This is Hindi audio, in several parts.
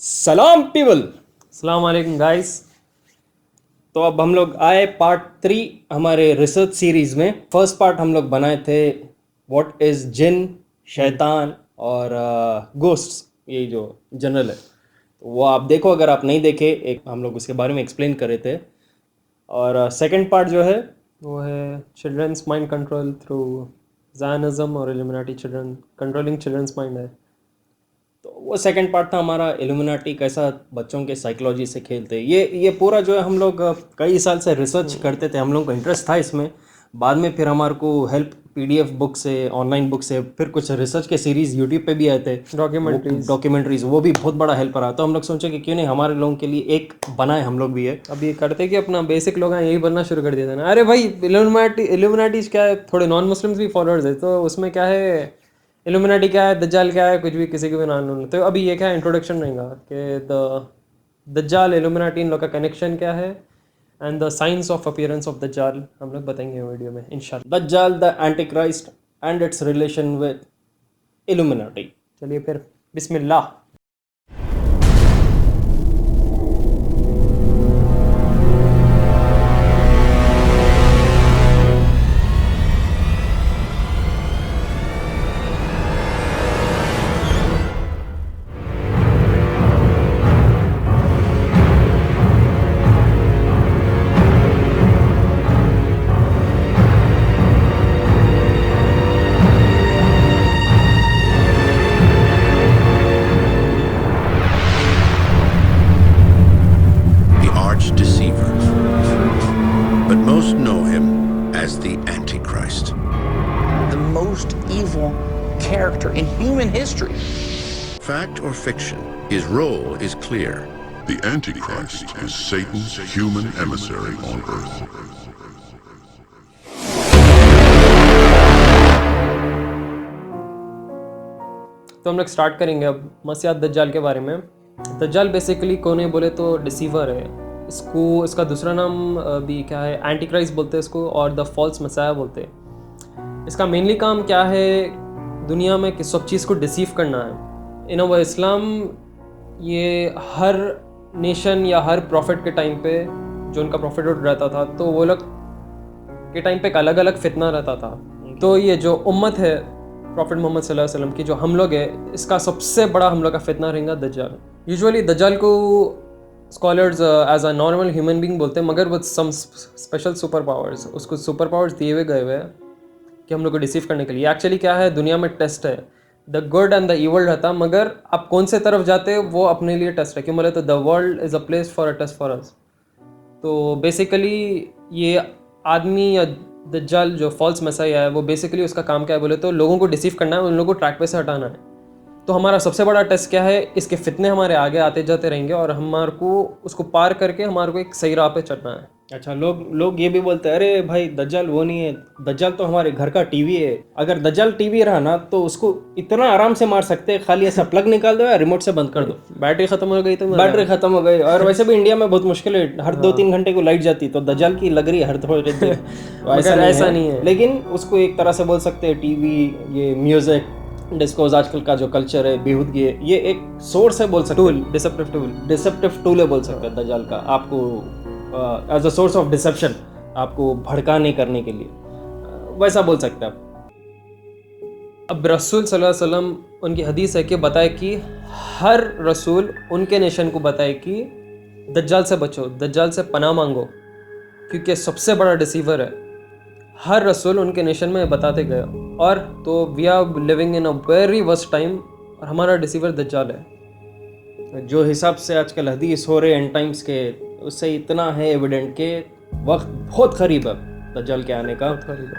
सलाम पीपल। अस्सलाम वालेकुम गाइस। तो अब हम लोग आए पार्ट 3 हमारे रिसर्च सीरीज में। फर्स्ट पार्ट हम लोग बनाए थे व्हाट इज जिन, शैतान और गोस्ट्स, ये जो जनरल है। तो वो आप देखो, अगर आप नहीं देखे, एक हम लोग उसके बारे में एक्सप्लेन कर रहे थे। और सेकंड पार्ट जो है वो है childrens mind control through Zionism और Illuminati, children controlling childrens mind है। तो वो सेकंड पार्ट था हमारा, इल्यूमिनाटी कैसा बच्चों के साइकोलॉजी से खेलते हैं। ये पूरा जो है हम लोग कई साल से रिसर्च करते थे, हम लोग को इंटरेस्ट था इसमें। बाद में फिर हमारे को हेल्प पीडीएफ बुक से, ऑनलाइन बुक से, फिर कुछ रिसर्च के सीरीज यूट्यूब पे भी आए थे, डॉक्यूमेंट्रीज, वो भी बहुत बड़ा हेल्प रहा। तो हम लोग सोचे कि क्यों नहीं हमारे लोगों के लिए एक बनाए हम लोग भी है। अब ये करते कि अपना बेसिक लोग हैं यही बनना शुरू कर दिया था ना। अरे भाई इल्यूमिनाटी क्या है, थोड़े नॉन मुस्लिम्स भी फॉलोअर्स है, तो उसमें क्या है, इल्यूमिनाटी क्या है, दज्जाल क्या है, कुछ भी किसी को भी नाम लो। तो अभी ये क्या इंट्रोडक्शन रहेगा कि दज्जाल इल्यूमिनाटी इन लोग का कनेक्शन क्या है and the science of appearance of दज्जाल हम लोग बताएंगे वीडियो में इंशाल्लाह। दज्जाल the antichrist and its relation with Illuminati. चलिए फिर बिस्मिल्लाह। The arch deceiver, but most know him as the Antichrist. The most evil character in human history. Fact or fiction, his role is clear. The Antichrist is Satan's human emissary on earth. तो हम लोग स्टार्ट करेंगे अब मसीह दज्जाल के बारे में। दज्जाल बेसिकली कौन है बोले तो डिसीवर है। इसका दूसरा नाम भी क्या है, एंटीक्राइस्ट बोलते हैं इसको, और द फॉल्स मसाया बोलते हैं। इसका मेनली काम क्या है, दुनिया में किस सब चीज़ को डिसीव करना है। इन इस्लाम ये हर नेशन या हर प्रॉफिट के टाइम पे जो उनका प्रॉफिट रहता था, तो वो लोग के टाइम पे एक अलग अलग फितना रहता था। तो ये जो उम्मत है प्रॉफिट मोहम्मद सल्लल्लाहु अलैहि वसल्लम की, जो हम लोग है, इसका सबसे बड़ा हम लोग का फितना रहेगा दज्जाल। यूजुअली दज्जाल को scholars as a normal human being बोलते हैं, मगर with some special super powers. उसको सुपर पावर्स दिए हुए गए हुए हैं कि हम लोग को डिसीव करने के लिए। एक्चुअली क्या है, दुनिया में टेस्ट है, the good and the evil रहता, मगर आप कौन से तरफ जाते हैं वो अपने लिए टेस्ट है। क्यों बोले तो the world is a place for a test for us. तो बेसिकली ये आदमी या दज्जाल जो फॉल्स मसाइया है, वो बेसिकली उसका काम क्या है बोले तो लोगों को डिसीव करना है, उन लोगों को ट्रैक पे से हटाना है। तो हमारा सबसे बड़ा टेस्ट क्या है, इसके फितने हमारे आगे आते जाते रहेंगे और हमारे को उसको पार करके हमारे को एक सही राह पे चढ़ना है। अच्छा, लोग ये भी बोलते हैं, अरे भाई दज्जाल वो नहीं है, दज्जाल तो हमारे घर का टीवी है। अगर दज्जाल टीवी रहा ना तो उसको इतना आराम से मार सकते हैं, खाली ऐसा प्लग निकाल दो या रिमोट से बंद कर दो, बैटरी खत्म हो गई तो बैटरी खत्म हो गई। और वैसे भी इंडिया में बहुत मुश्किल है, हर 2-3 घंटे को लाइट जाती, तो दज्जाल की लग रही है हर थोड़ी देर। तो ऐसा नहीं है, लेकिन उसको एक तरह से बोल सकते हैं टीवी, ये म्यूजिक, डिस्कोज, आजकल का जो कल्चर है, बेहूदगी है, ये एक सोर्स है बोल सकते हैं, डिसेप्टिव टूल है बोल सकते हैं दज्जाल का, आपको as a source of deception, आपको भड़काने करने के लिए, वैसा बोल सकते हैं आप। अब रसूल सल्लल्लाहु अलैहि वसल्लम, उनकी हदीस है कि बताए कि हर रसूल उनके नेशन को बताए कि दज्जाल से बचो, दज्जाल से पनाह मांगो, क्योंकि सबसे बड़ा डिसीवर है। हर रसूल उनके नेशन में बताते गए। और तो we are living in a very worst time, और हमारा डिसीवर दज्जाल है। जो हिसाब से आजकल हदीस हो रहे एंड टाइम्स के, उससे इतना है एविडेंट के वक्त बहुत करीब है दज्जाल के आने का।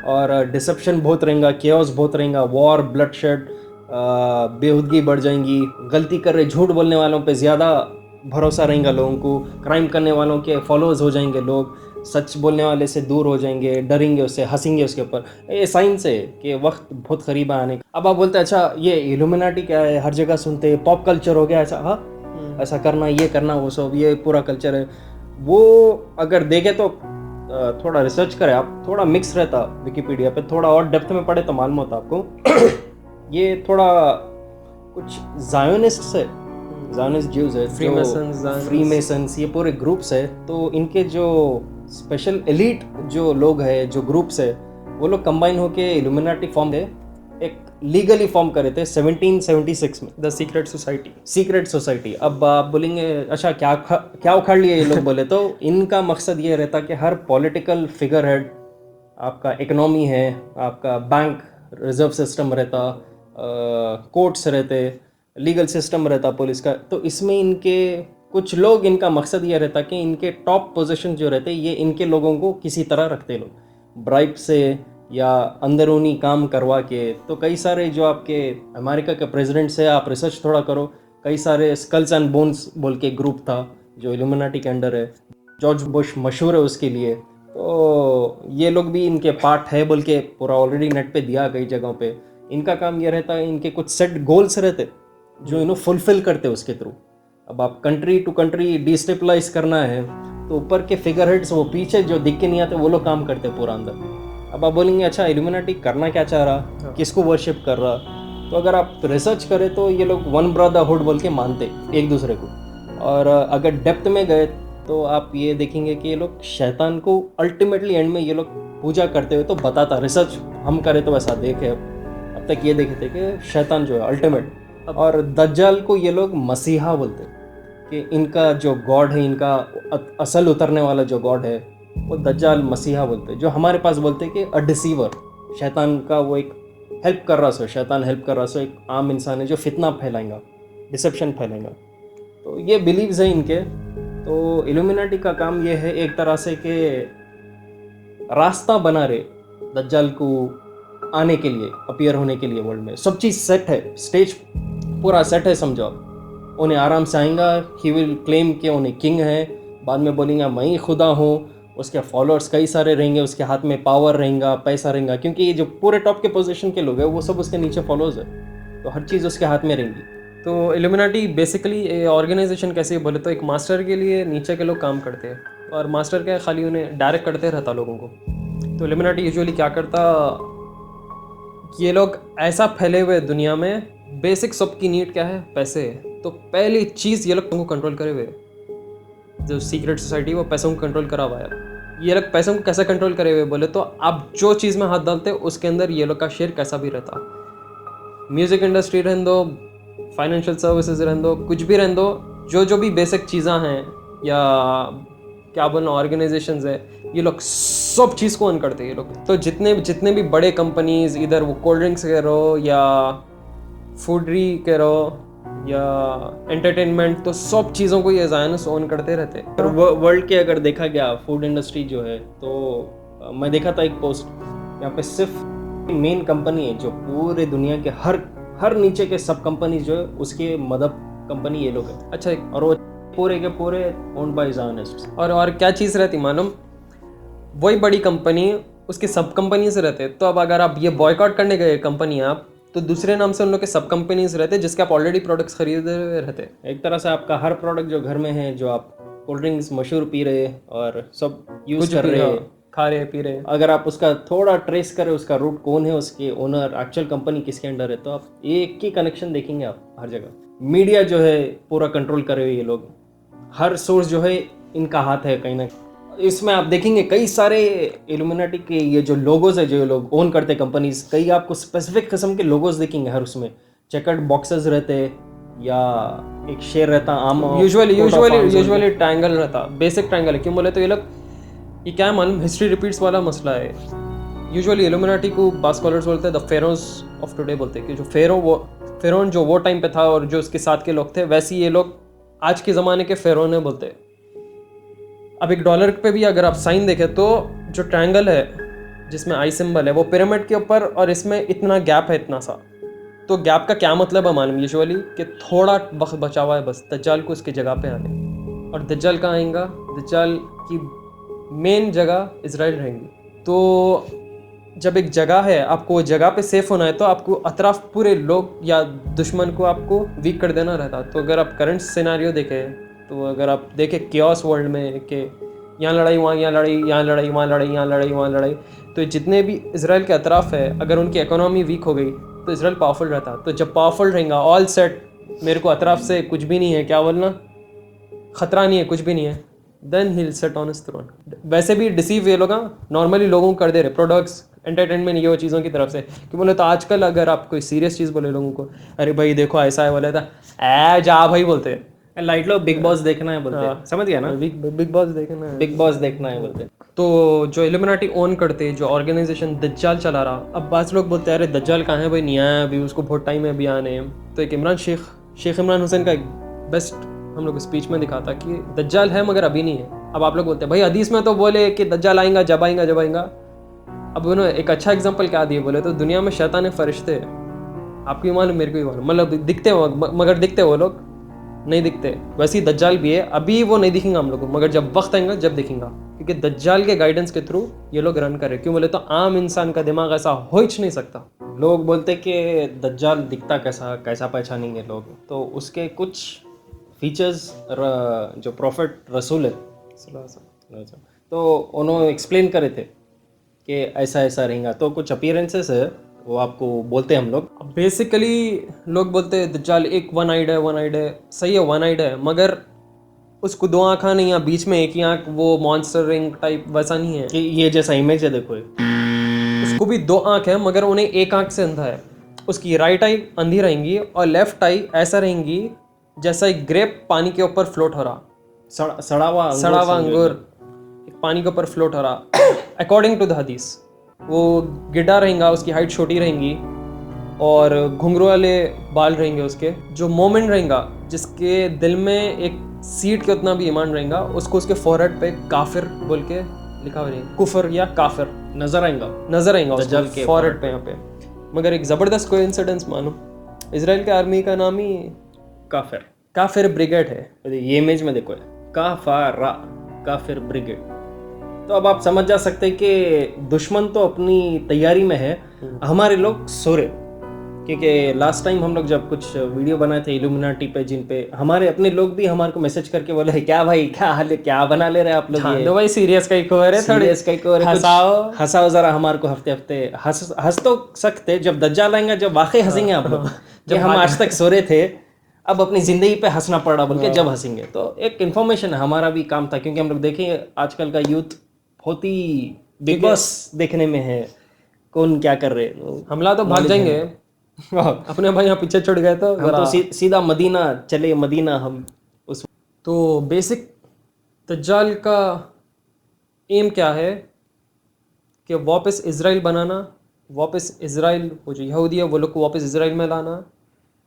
और डिसेप्शन बहुत रहेगा, केओस बहुत रहेगा, वॉर, ब्लडशेड, बेहूदगी बढ़ जाएंगी, गलती कर रहे झूठ बोलने वालों पे ज़्यादा भरोसा रहेगा लोगों को, क्राइम करने वालों के फॉलोअर्स हो जाएंगे लोग, सच बोलने वाले से दूर हो जाएंगे, डरेंगे उससे, हंसेंगे उसके ऊपर। ये साइंस है कि वक्त बहुत करीब आने का। अब आप बोलते हैं अच्छा ये इल्यूमिनाटी क्या है, हर जगह सुनते हैं, पॉप कल्चर हो गया ऐसा, हाँ ऐसा करना, ये करना, वो सब, ये पूरा कल्चर है। वो अगर देखें तो थोड़ा रिसर्च करें आप, थोड़ा मिक्स रहता विकिपीडिया पे, थोड़ा और डेप्थ में पढ़े तो मालूम होता आपको। ये थोड़ा कुछ जायोनिस्ट से ज़ायनिस्ट ज्यूज है, Freemasons, Zionists. फ्रीमेसन्स, ये पूरे ग्रुप्स है। तो इनके जो स्पेशल एलीट जो लोग हैं, जो ग्रुप्स है, वो लोग कंबाइन होके इल्यूमिनाटी फॉर्म है, एक लीगली फॉर्म करे थे 1776 में, the secret society. Secret society. अब आप बोलेंगे अच्छा क्या उखाड़ लिए ये लोग बोले तो इनका मकसद ये रहता कि हर पॉलिटिकल फिगर हेड, आपका इकोनॉमी है, आपका बैंक रिजर्व सिस्टम रहता, कोर्ट्स रहते, लीगल सिस्टम रहता पुलिस का, तो इसमें इनके कुछ लोग, इनका मकसद ये रहता कि इनके टॉप पोजीशन जो रहते ये इनके लोगों को किसी तरह रखते लोग, ब्राइब से या अंदरूनी काम करवा के। तो कई सारे जो आपके अमेरिका के प्रेसिडेंट से, आप रिसर्च थोड़ा करो, कई सारे स्कल्स एंड बोन्स बोल के ग्रुप था जो इल्यूमिनाटी के अंडर है, जॉर्ज बुश मशहूर है उसके लिए। तो ये लोग भी इनके पार्ट है बोल के पूरा ऑलरेडी नेट पे दिया कई जगहों पे। इनका काम ये रहता है, इनके कुछ सेट गोल्स रहते जो इन्हों फुलफिल करते उसके थ्रू। अब आप कंट्री टू कंट्री डिस्टेबलाइज करना है तो ऊपर के फिगर हेड्स, वो पीछे जो दिख के नहीं आते, वो लोग काम करते पूरा अंदर। अब आप बोलेंगे अच्छा इल्यूमिनाटी करना क्या चाह रहा, किसको वर्शिप कर रहा, तो अगर आप रिसर्च करें तो ये लोग वन ब्रदरहुड बोल के मानते एक दूसरे को। और अगर डेप्थ में गए तो आप ये देखेंगे कि ये लोग शैतान को अल्टीमेटली एंड में ये लोग पूजा करते हुए तो बताता, रिसर्च हम करें तो ऐसा देखे अब तक ये देखे थे कि शैतान जो है अल्टीमेट, और दज्जाल को ये लोग मसीहा बोलते कि इनका जो गॉड है, इनका असल उतरने वाला जो गॉड है वो दज्जाल मसीहा बोलते, जो हमारे पास बोलते कि अ डिसीवर, शैतान का वो एक हेल्प कर रहा सो, शैतान हेल्प कर रहा सो, एक आम इंसान है जो फितना फैलाएगा, डिसेप्शन फैलाएगा। तो ये बिलीव्स है इनके। तो इल्यूमिनाटी का काम ये है एक तरह से कि रास्ता बना रहे दज्जाल को आने के लिए, अपीयर होने के लिए वर्ल्ड में। सब चीज़ सेट है, स्टेज पूरा सेट है समझो। उन्हें आराम से आएगा, ही विल क्लेम कि उन्हें किंग है, बाद में बोलेंगे मैं ही खुदा हूँ, उसके फॉलोअर्स कई सारे रहेंगे, उसके हाथ में पावर रहेगा, पैसा रहेगा, क्योंकि ये जो पूरे टॉप के पोजीशन के लोग हैं वो सब उसके नीचे फॉलोअर्स है, तो हर चीज़ उसके हाथ में रहेंगी। तो इल्यूमिनाटी बेसिकली ऑर्गेनाइजेशन कैसे बोले तो एक मास्टर के लिए नीचे के लोग काम करते हैं, और मास्टर क्या खाली उन्हें डायरेक्ट करते रहता लोगों को। तो इल्यूमिनाटी यूजुअली क्या करता, ये लोग ऐसा फैले हुए दुनिया में, बेसिक सबकी नीड क्या है, पैसे है। तो पहली चीज़ ये लोग तुमको कंट्रोल करे हुए, जो सीक्रेट सोसाइटी वो पैसों को कंट्रोल करा हुआ है। ये लोग पैसों को कैसे कंट्रोल करे हुए बोले तो आप जो चीज़ में हाथ डालते उसके अंदर ये लोग का शेयर कैसा भी रहता। म्यूज़िक इंडस्ट्री रहने दो, फाइनेंशियल सर्विसेज रहने दो, कुछ भी रहने दो, जो भी बेसिक चीज़ें हैं या क्या बोलना ऑर्गेनाइजेशंस है, ये लोग सब चीज़ को ऑन करते हैं ये लोग। तो जितने भी बड़े कंपनीज, इधर वो कोल्ड ड्रिंक्स कह रहो या फूडरी कह रहो या एंटरटेनमेंट, तो सब चीज़ों को ये ज़ायनिस्ट ओन करते रहते हैं। और वर्ल्ड के अगर देखा गया फूड इंडस्ट्री जो है, तो मैं देखा था एक पोस्ट, यहाँ पे सिर्फ मेन कंपनी है जो पूरे दुनिया के हर नीचे के सब कंपनी जो है उसके मदद कंपनी ये लोग है। अच्छा, और वो पूरे के पूरे ओन्ड बाय ज़ायनिस्ट्स। और क्या चीज़ रहती मालूम, वही बड़ी कंपनी उसके सब कंपनी से रहते। तो अब अगर आप ये बॉयकॉट करने गए कंपनी आप, तो दूसरे नाम से उन लोग के सब कंपनीज रहते जिसके आप ऑलरेडी प्रोडक्ट्स खरीद रहे रहते। एक तरह से आपका हर प्रोडक्ट जो घर में है, जो आप कोल्ड ड्रिंक्स मशहूर पी रहे और सब यूज़ कर रहे हैं, खा रहे पी रहे, अगर आप उसका थोड़ा ट्रेस करें, उसका रूट कौन है, उसके ओनर, एक्चुअल कंपनी किसके अंडर है, तो आप एक ही कनेक्शन देखेंगे आप हर जगह। मीडिया जो है पूरा कंट्रोल करे हुए ये लोग, हर सोर्स जो है इनका हाथ है कहीं ना। इसमें आप देखेंगे कई सारे इल्यूमिनाटी के ये जो लोगोज है, जो लोग ओन करते कंपनीज, कई आपको स्पेसिफिक किस्म के लोगोज देखेंगे हर उसमें। चेकर्ड बॉक्सेस रहते या एक शेर रहता आम, यूजुअली ट्रायंगल रहता, बेसिक ट्रायंगल है। क्यों बोले तो ये लोग, ये क्या है मालूम, हिस्ट्री रिपीट्स वाला मसला है। यूजुअली इल्यूमिनाटी को बास स्कॉलर्स बोलते हैं द फेरोज ऑफ टुडे बोलते हैं, कि जो फेरोन जो वो टाइम पे था और जो उसके साथ के लोग थे, वैसे ये लोग आज के ज़माने के फेरोन है बोलते हैं। अब एक डॉलर पे भी अगर आप साइन देखें तो जो ट्रायंगल है जिसमें आई सिंबल है वो पिरामिड के ऊपर, और इसमें इतना गैप है, इतना सा। तो गैप का क्या मतलब है मालूम, यूजुअली कि थोड़ा वक्त बचा हुआ है बस दज्जाल को उसकी जगह पे आने। और दज्जाल कहाँ आएगा, दज्जाल की मेन जगह इजराइल रहेंगी। तो जब एक जगह है, आपको वो जगह पे सेफ होना है, तो आपको अतराफ पूरे लोग या दुश्मन को आपको वीक कर देना रहता। तो अगर आप करंट सिनेरियो देखें, तो अगर आप देखें केओस वर्ल्ड में कि यहाँ लड़ाई, वहाँ यहाँ लड़ाई, यहाँ लड़ाई, वहाँ लड़ाई, यहाँ लड़ाई, वहाँ लड़ाई, तो जितने भी इजराइल के अतराफ है, अगर उनकी इकोनॉमी वीक हो गई तो इजराइल पावरफुल रहता। तो जब पावरफुल रहेगा, ऑल सेट, मेरे को अतराफ से कुछ भी नहीं है, क्या बोलना, खतरा नहीं है, कुछ भी नहीं है, then he will set on his throne. वैसे भी डिसीव ये लोग नॉर्मली लोगों को कर दे रहे, प्रोडक्ट्स, एंटरटेनमेंट, ये वो चीज़ों की तरफ से। कि बोले तो आजकल अगर आप कोई सीरियस चीज़ बोले लोगों को, अरे भाई देखो ऐसा है, बोले था ए जा भाई बोलते हैं, लाइट लो बिग बॉस देखना है बोलते हैं, समझ गया ना, बिग बॉस देखना है, बिग बॉस देखना है बोलते हैं। तो जो इल्यूमिनाटी ओन करते, जो ऑर्गेनाइजेशन दज्जाल चला रहा, अब बात लोग बोलते हैं अरे दज्जाल कहाँ है भाई, नहीं आया अभी, उसको बहुत टाइम है अभी आने। तो एक शेख इमरान हुसैन का एक बेस्ट हम लोग स्पीच में दिखाता कि दज्जाल है मगर अभी नहीं है। अब आप लोग बोलते हैं भाई हदीस में तो बोले कि दज्जाल आएगा, जब आएगा जब आएगा। अब उन्होंने एक अच्छा एग्जांपल क्या दिए, बोले तो दुनिया में शैतान फरिश्ते, आपको भी मालूम मेरे को भी मालूम, मतलब दिखते हो मगर दिखते वो लोग नहीं दिखते, वैसे ही दज्जाल भी है, अभी वो नहीं दिखेंगे हम लोग को, मगर जब वक्त आएगा जब दिखेंगे, क्योंकि दज्जाल के गाइडेंस के थ्रू ये लोग रन करे। क्यों बोले तो आम इंसान का दिमाग ऐसा हो ही नहीं सकता। लोग बोलते कि दज्जाल दिखता कैसा पहचानेंगे लोग, तो उसके कुछ फीचर्स जो प्रॉफिट रसूल है तो उन्होंने एक्सप्लेन करे थे कि ऐसा ऐसा रहेगा, तो कुछ अपीयरेंसेस है वो आपको बोलते हैं हम लोग। बेसिकली लोग बोलते हैं दज्जाल एक वन आइड है, सही है वन आइड है, मगर उसको दो आँखा नहीं है, बीच में एक ही आँख, वो मॉन्स्टर रिंग टाइप वैसा नहीं है कि ये जैसा इमेज है देखो ये। उसको भी दो आँख है मगर उन्हें एक आँख से अंधा है। उसकी राइट आई अंधी रहेंगी और लेफ्ट आई ऐसा रहेंगी जैसा एक ग्रेप पानी के ऊपर फ्लोट हो रहा, सड़ा हुआ अंगूर एक पानी के ऊपर फ्लोट हो रहा। अकॉर्डिंग टू द हदीस वो गिड्डा रहेगा, उसकी हाइट छोटी रहेंगी और घुंघरू वाले बाल रहेंगे उसके। जो मोमेंट रहेगा जिसके दिल में एक सीट के उतना भी ईमान रहेगा, उसको उसके फोरहेड पे काफिर बोल के लिखा हुआ रहेगा, कुफर या काफिर नजर आएगा उसके फोरहेड पे यहाँ पे। मगर एक ज़बरदस्त कोइंसिडेंस मानो, इजराइल के आर्मी का नाम ही काफिर ब्रिगेड है। ये इमेज में देखो काफिर ब्रिगेड। तो अब आप समझ जा सकते हैं कि दुश्मन तो अपनी तैयारी में है, हमारे लोग सो रहे। क्योंकि लास्ट टाइम हम लोग जब कुछ वीडियो बनाए थे इल्यूमिनाटी पे, जिन पे हमारे अपने लोग भी हमारे को मैसेज करके बोले क्या भाई क्या हाल है, क्या बना ले रहे हैं आप लोग, तो भाई सीरियस का एक है, सीरियस का एक और हंसाओ जरा हमारे को, हफ्ते हंस तो सकते, जब दज्जाल आएंगे जब वाकई हंसेंगे आप लोग। जब हम आज तक सो रहे थे, अब अपनी जिंदगी पे हंसना पड़ रहा बोल के जब हंसेंगे। तो एक इन्फॉर्मेशन हमारा भी काम था, क्योंकि हम लोग देखें आजकल का यूथ बहुत ही बिग बॉस देखने में है, कौन क्या कर रहे, हमला तो भाग जाएंगे अपने भाई यहाँ पीछे छुड़ गए तो हम तो सीधा मदीना चले, मदीना हम उस। तो बेसिक दज्जाल का एम क्या है कि वापस इजराइल बनाना, वापस इजराइल वो जो यहूदी है वो लोग को वापस इजराइल में लाना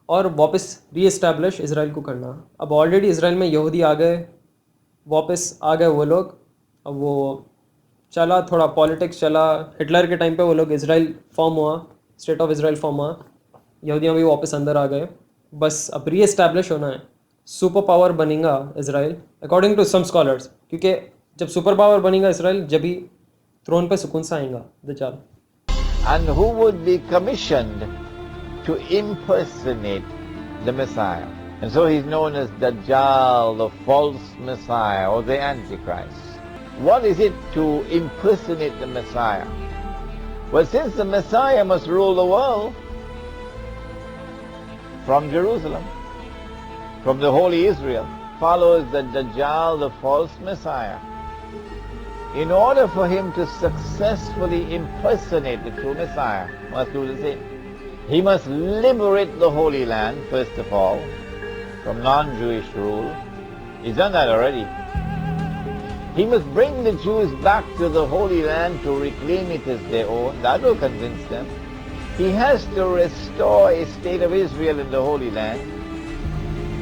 और वापस रीएस्टैब्लिश इजराइल को करना। अब ऑलरेडी इजराइल में यहूदी आ गए, वापस आ गए वो लोग। अब वो चला थोड़ा पॉलिटिक्स चला, हिटलर के टाइम पे वो लोग इजराइल फॉर्म हुआ, स्टेट ऑफ इजराइल फॉर्म हुआ, यहूदियाँ भी वापस अंदर आ गए। बस अब रीएस्टैब्लिश होना है, सुपर पावर बनेगा Israel according to some scholars, क्योंकि जब सुपर पावर बनेगा इजराइल जब ही थ्रोन पे सुकून सा आएगा दज्जाल। And who would be commissioned to impersonate the Messiah. And so he's known as Dajjal, the false Messiah, or the Antichrist. What is it to impersonate the Messiah? Well, since the Messiah must rule the world from Jerusalem, from the holy Israel, follows the Dajjal, the false Messiah. In order for him to successfully impersonate the true Messiah, must do the same. He must liberate the Holy Land, first of all, from non-Jewish rule. He's done that already. He must bring the Jews back to the Holy Land to reclaim it as their own. That will convince them. He has to restore a state of Israel in the Holy Land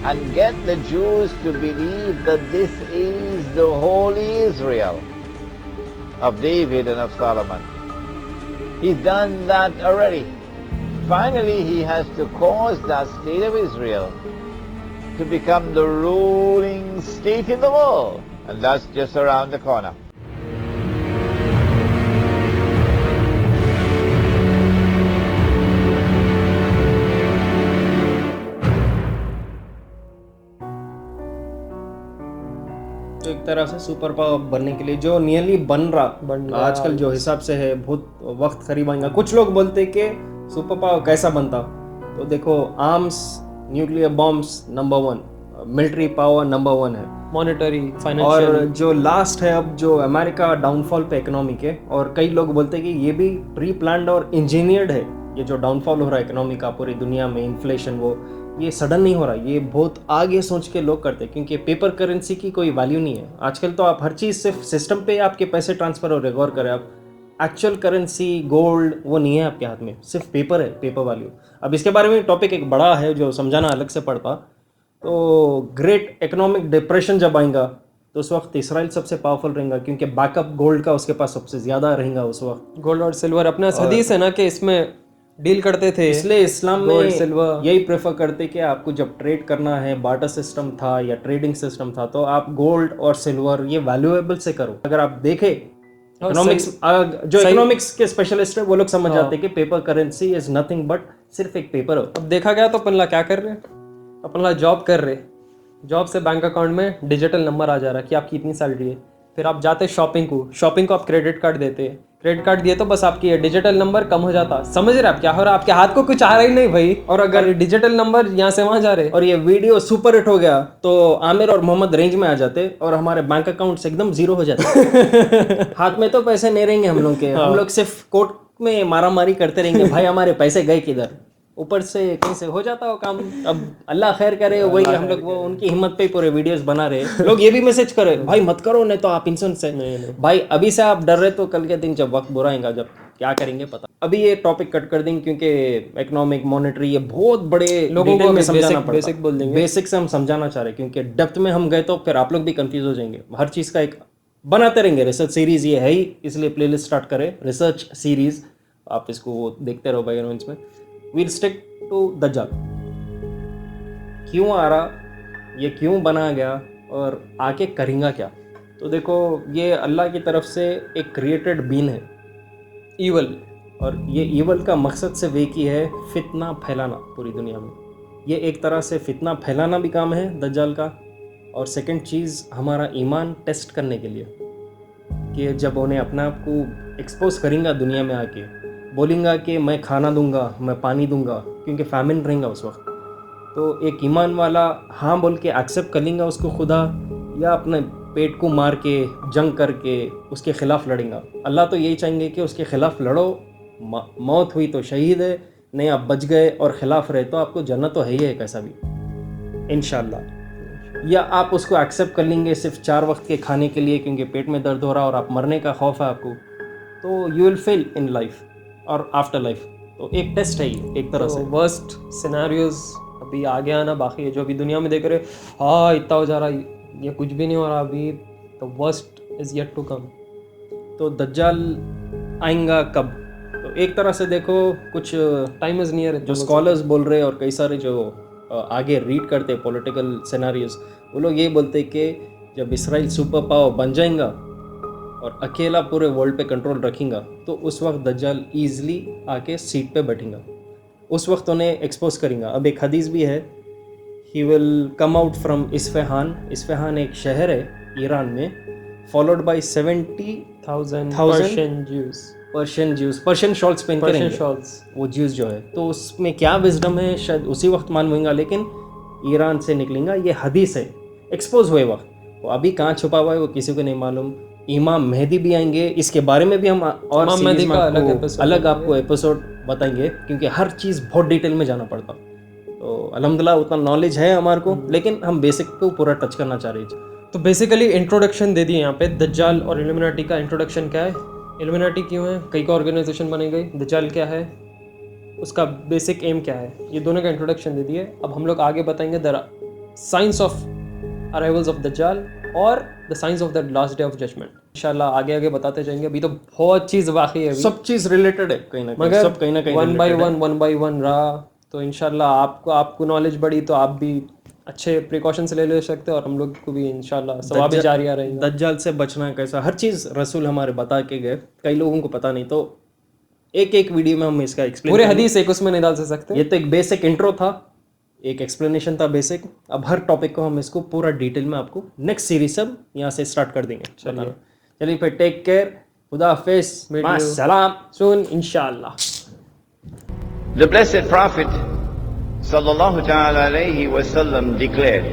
and get the Jews to believe that this is the Holy Israel of David and of Solomon. He's done that already. Finally, he has to cause that state of Israel to become the ruling state in the world. And that's just around the corner. तो एक तरह से सुपर पावर बनने के लिए जो नियरली बन रहा आजकल जो हिसाब से है, बहुत वक्त करीब आएगा। कुछ लोग बोलते कि सुपर पावर कैसा बनता, तो देखो arms nuclear bombs number 1, military power number 1 है। मॉनेटरी, और फाइनेंशियल। जो लास्ट है अब जो अमेरिका डाउनफॉल पे इकोनॉमी के, और कई लोग बोलते हैं कि ये भी प्री प्लान्ड और इंजीनियर्ड है, ये जो डाउनफॉल हो रहा है इकोनॉमी का पूरी दुनिया में, इन्फ्लेशन, वो ये सडन नहीं हो रहा, ये बहुत आगे सोच के लोग करते हैं, क्योंकि पेपर करेंसी की कोई वैल्यू नहीं है आजकल। तो आप हर चीज़ सिर्फ सिस्टम पे आपके पैसे ट्रांसफर हो रहे, गौर करें आप, एक्चुअल करेंसी गोल्ड वो नहीं है आपके हाथ में, सिर्फ पेपर है, पेपर वैल्यू। अब इसके बारे में टॉपिक एक बड़ा है जो समझाना अलग से पड़ता। तो ग्रेट इकोनॉमिक डिप्रेशन जब आएगा तो उस वक्त इसराइल सबसे पावरफुल रहेगा, क्योंकि बैकअप गोल्ड का उसके पास सबसे ज़्यादा रहेगा उस वक्त। गोल्ड और सिल्वर अपना हदीस है ना कि इसमें डील करते थे, इसलिए इस्लाम में गोल्ड सिल्वर। यही प्रेफर करते कि आपको जब ट्रेड करना है, बार्टर सिस्टम था या ट्रेडिंग सिस्टम था, तो आप गोल्ड और सिल्वर ये वैल्यूएबल से करो। अगर आप देखें इकोनॉमिक्स, जो इकोनॉमिक्स के स्पेशलिस्ट है वो लोग समझ जाते हैं कि paper currency is nothing but सिर्फ एक पेपर हो। अब देखा गया तो अपन ला क्या कर रहे, अपन ला जॉब कर रहे, जॉब से बैंक अकाउंट में डिजिटल नंबर आ जा रहा है कि आपकी इतनी सैलरी है। फिर आप जाते शॉपिंग को आप क्रेडिट कार्ड देते, क्रेडिट कार्ड दिए तो बस आपकी डिजिटल नंबर कम हो जाता। समझ रहे आप क्या हो रहा है, आपके हाथ को कुछ आ रहा ही नहीं भाई, और अगर डिजिटल नंबर यहाँ से वहां जा रहे। और ये वीडियो सुपर हिट हो गया तो आमिर और मोहम्मद रेंज में आ जाते और हमारे बैंक अकाउंट्स एकदम जीरो हो जाते। हाथ में तो पैसे नहीं रहेंगे हम लोग के, हम लोग सिर्फ कोर्ट में मारा मारी करते रहेंगे, भाई हमारे पैसे गए किधर, ऊपर से कहीं से हो जाता हो काम। अब अल्लाह खैर करे, वही हम लोग वो उनकी हिम्मत पे पूरे वीडियोस बना रहे। लोग ये भी मैसेज करे भाई मत करो, नहीं तो आप इंसान से भाई अभी से आप डर रहे तो कल के दिन जब वक्त बुरा आएगा जब क्या करेंगे पता। अभी ये टॉपिक कट कर देंगे क्योंकि इकोनॉमिक मॉनेटरी ये बहुत बड़े लोगों डिटेल को में समझाना पड़ता। बेसिक बोल देंगे, बेसिक से हम समझाना चाह रहे हैं क्योंकि डेप्थ में हम गए तो फिर आप लोग भी कंफ्यूज हो जाएंगे। हर चीज़ का एक बनाते रहेंगे, रिसर्च सीरीज ये है ही, इसलिए प्लेलिस्ट स्टार्ट करें रिसर्च सीरीज, आप इसको देखते रहो भाई में। वील स्टिक टू दज्जाल, क्यों आ रहा, ये क्यों बना गया और आके करेंगे क्या। तो देखो ये अल्लाह की तरफ से एक क्रिएटेड बीन है, ईवल, और ये ईवल का मकसद सिर्फ एक ही है, फितना फैलाना पूरी दुनिया में। ये एक तरह से फितना फैलाना भी काम है दज्जाल का, और सेकंड चीज़ हमारा ईमान टेस्ट करने के लिए कि जब उन्हें अपने आप को एक्सपोज करेंगे दुनिया में आके, बोलेंगा कि मैं खाना दूंगा, मैं पानी दूंगा, क्योंकि फैमिन रहेगा उस वक्त, तो एक ईमान वाला हाँ बोल के एक्सेप्ट कर लेंगा उसको खुदा, या अपने पेट को मार के जंग करके उसके ख़िलाफ़ लड़ेंगा। अल्लाह तो यही चाहेंगे कि उसके ख़िलाफ़ लड़ो, मौत हुई तो शहीद है, नहीं आप बच गए और ख़िलाफ़ रहे तो आपको जन्नत तो है ही है कैसा भी इंशाल्लाह। या आप उसको एक्सेप्ट कर लेंगे सिर्फ 4 वक्त के खाने के लिए क्योंकि पेट में दर्द हो रहा और आप मरने का खौफ है आपको, तो you will fail in life और आफ्टर लाइफ। तो एक टेस्ट है ये एक तरह से। वर्स्ट सिनेरियोज अभी आगे आना बाकी है, जो अभी दुनिया में देख रहे, हाँ इतना हो जा रहा, ये कुछ भी नहीं हो रहा अभी, तो worst is yet to come. तो दज्जाल आएगा कब, तो एक तरह से देखो कुछ टाइम इज नियर, जो स्कॉलर्स बोल रहे हैं और कई सारे जो आगे रीड करते हैं पॉलिटिकल सिनेरियोज, वो लोग ये बोलते हैं कि जब इसराइल सुपर पावर बन जाएगा और अकेला पूरे वर्ल्ड पे कंट्रोल रखेगा तो उस वक्त दज्जाल ईजिली आके सीट पे बैठेगा, उस वक्त उन्हें एक्सपोज करेंगे। अब एक हदीस भी है, he will come out from Isfahan, Isfahan एक शहर है ईरान में, followed by 70,000 Persian Jews, Persian shawls पहन के रहेंगे वो ज्यूज जो है। तो उसमें क्या विजडम है शायद उसी वक्त मालूंगा, लेकिन ईरान से निकलेगा, ये हदीस है, एक्सपोज हुए वक्त। वो अभी कहाँ छुपा हुआ है वो किसी को नहीं मालूम। इमाम मेहदी भी आएंगे, इसके बारे में भी हम और सीरीज में अलग आपको एपिसोड बताएंगे क्योंकि हर चीज़ बहुत डिटेल में जाना पड़ता। तो अल्हम्दुलिल्लाह उतना नॉलेज है हमारे को, लेकिन हम बेसिक को पूरा टच करना चाह रहे हैं। तो बेसिकली इंट्रोडक्शन दे दिए यहाँ पे, दज्जाल और इल्यूमिनाटी का इंट्रोडक्शन क्या है, इल्यूमिनाटी क्यों है, कई का ऑर्गेनाइजेशन बनी गई, दज्जाल क्या है, उसका बेसिक एम क्या है, ये दोनों का इंट्रोडक्शन दे दिए। अब हम लोग आगे बताएंगे the science of arrivals of दज्जाल और the science of the last day of judgment. इंशाल्लाह आगे आगे बताते जाएंगे, अभी तो बहुत चीज़ बाकी है, सब चीज़ रिलेटेड है कहीं ना कहीं, मगर सब कहीं ना कहीं वन बाई वन रहा। तो इंशाल्लाह आपको नॉलेज बढ़ी तो आप भी अच्छे प्रिकॉशंस ले सकते हो और हम लोग को भी इंशाल्लाह सवाब जारी आ रहेगा। दज्जाल से बचना कैसा, हर चीज़ रसूल हमारे बता के गए, कई लोगों को पता नहीं, तो एक वीडियो में हम इसका एक्सप्लेन पूरे हदीस एक उसमें नहीं डाल सकते। ये तो एक बेसिक इंट्रो था, एक एक्सप्लेनेशन था बेसिक। अब हर टॉपिक को हम इसको पूरा डिटेल में आपको नेक्स्ट सीरीज सब यहाँ से स्टार्ट कर देंगे। चलिए फिर टेक केयर, खुदा हाफिज़, सलाम, सुन इंशाल्लाह। The blessed Prophet sallallahu ta'ala alayhi wasallam declared,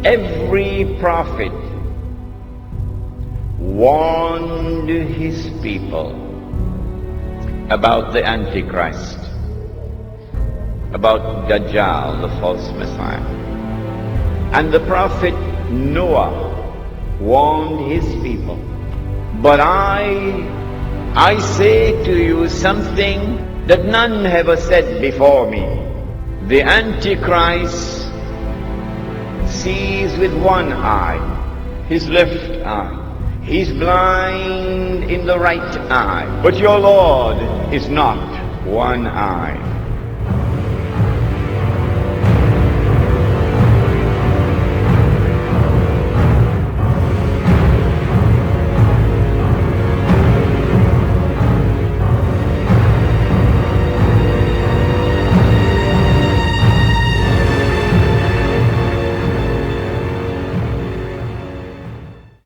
every prophet warned his people about the Antichrist, about Dajjal, the false Messiah. And the prophet Noah warned his people. But I say to you something that none have said before me. The Antichrist sees with one eye, his left eye. He's blind in the right eye. But your Lord is not one eye.